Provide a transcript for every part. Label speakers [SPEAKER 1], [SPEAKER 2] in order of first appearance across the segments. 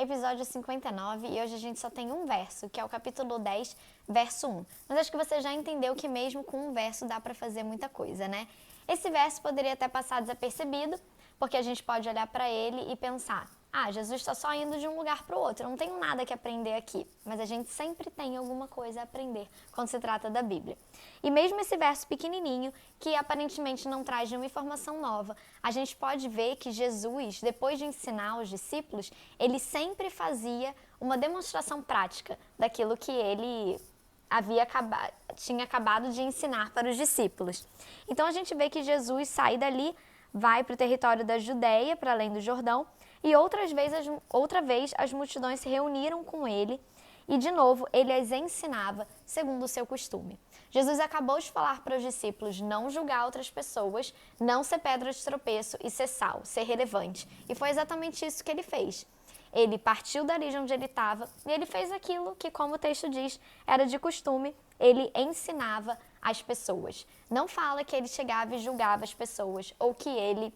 [SPEAKER 1] episódio 59, e hoje a gente só tem um verso, que é o capítulo 10, verso 1. Mas acho que você já entendeu que mesmo com um verso dá para fazer muita coisa, né? Esse verso poderia até passar desapercebido, porque a gente pode olhar para ele e pensar: Jesus está só indo de um lugar para o outro, eu não tenho nada que aprender aqui. Mas a gente sempre tem alguma coisa a aprender quando se trata da Bíblia. E mesmo esse verso pequenininho, que aparentemente não traz nenhuma informação nova, a gente pode ver que Jesus, depois de ensinar os discípulos, ele sempre fazia uma demonstração prática daquilo que ele tinha acabado de ensinar para os discípulos. Então a gente vê que Jesus sai dali, vai para o território da Judéia, para além do Jordão, e outra vez as multidões se reuniram com ele e, de novo, ele as ensinava segundo o seu costume. Jesus acabou de falar para os discípulos não julgar outras pessoas, não ser pedra de tropeço e ser sal, ser relevante. E foi exatamente isso que ele fez. Ele partiu dali de onde ele estava e ele fez aquilo que, como o texto diz, era de costume, ele ensinava as pessoas. Não fala que ele chegava e julgava as pessoas ou que ele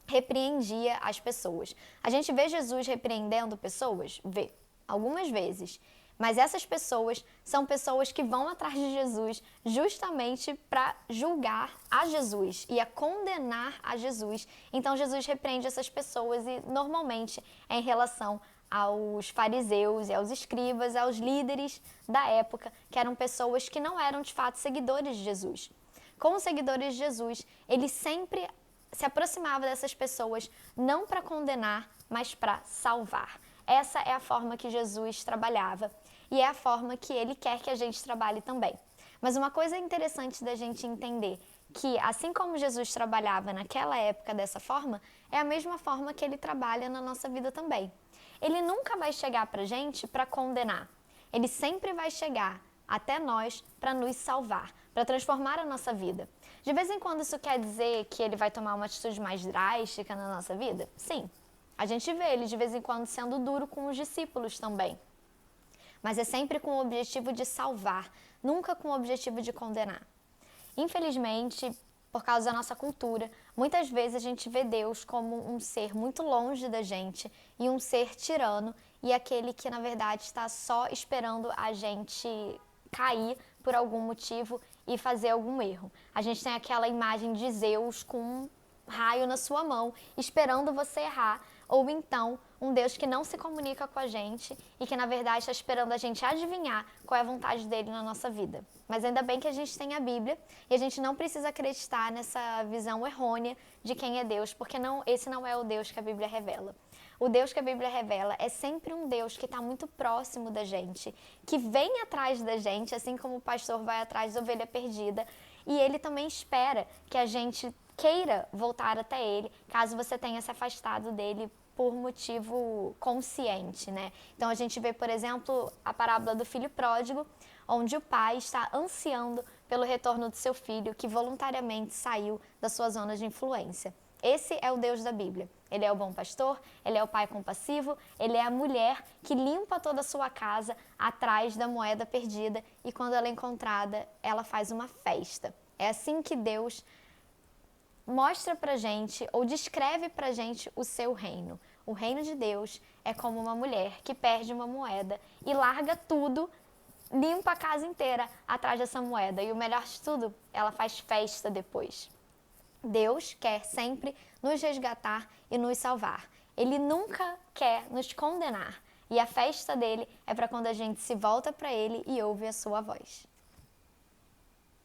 [SPEAKER 1] repreendia as pessoas. A gente vê Jesus repreendendo pessoas? Vê, algumas vezes. Mas essas pessoas são pessoas que vão atrás de Jesus justamente para julgar a Jesus e a condenar a Jesus. Então Jesus repreende essas pessoas e normalmente é em relação aos fariseus e aos escribas, aos líderes da época, que eram pessoas que não eram de fato seguidores de Jesus. Com os seguidores de Jesus, ele sempre se aproximava dessas pessoas não para condenar, mas para salvar. Essa é a forma que Jesus trabalhava e é a forma que ele quer que a gente trabalhe também. Mas uma coisa interessante da gente entender que, assim como Jesus trabalhava naquela época dessa forma, é a mesma forma que ele trabalha na nossa vida também. Ele nunca vai chegar para a gente para condenar. Ele sempre vai chegar até nós para nos salvar, para transformar a nossa vida. De vez em quando isso quer dizer que ele vai tomar uma atitude mais drástica na nossa vida? Sim. A gente vê ele de vez em quando sendo duro com os discípulos também. Mas é sempre com o objetivo de salvar, nunca com o objetivo de condenar. Infelizmente, por causa da nossa cultura, muitas vezes a gente vê Deus como um ser muito longe da gente e um ser tirano e aquele que, na verdade, está só esperando a gente cair por algum motivo e fazer algum erro. A gente tem aquela imagem de Zeus com um raio na sua mão, esperando você errar, ou então um Deus que não se comunica com a gente e que na verdade está esperando a gente adivinhar qual é a vontade dele na nossa vida. Mas ainda bem que a gente tem a Bíblia e a gente não precisa acreditar nessa visão errônea de quem é Deus, porque esse não é o Deus que a Bíblia revela. O Deus que a Bíblia revela é sempre um Deus que está muito próximo da gente, que vem atrás da gente, assim como o pastor vai atrás da ovelha perdida, e ele também espera que a gente queira voltar até ele, caso você tenha se afastado dele por motivo consciente, né? Então a gente vê, por exemplo, a parábola do filho pródigo, onde o pai está ansiando pelo retorno do seu filho, que voluntariamente saiu da sua zona de influência. Esse é o Deus da Bíblia. Ele é o bom pastor, ele é o pai compassivo, ele é a mulher que limpa toda a sua casa atrás da moeda perdida e quando ela é encontrada, ela faz uma festa. É assim que Deus mostra pra gente ou descreve pra gente o seu reino. O reino de Deus é como uma mulher que perde uma moeda e larga tudo, limpa a casa inteira atrás dessa moeda. E o melhor de tudo, ela faz festa depois. Deus quer sempre nos resgatar e nos salvar. Ele nunca quer nos condenar. E a festa dele é para quando a gente se volta para ele e ouve a sua voz.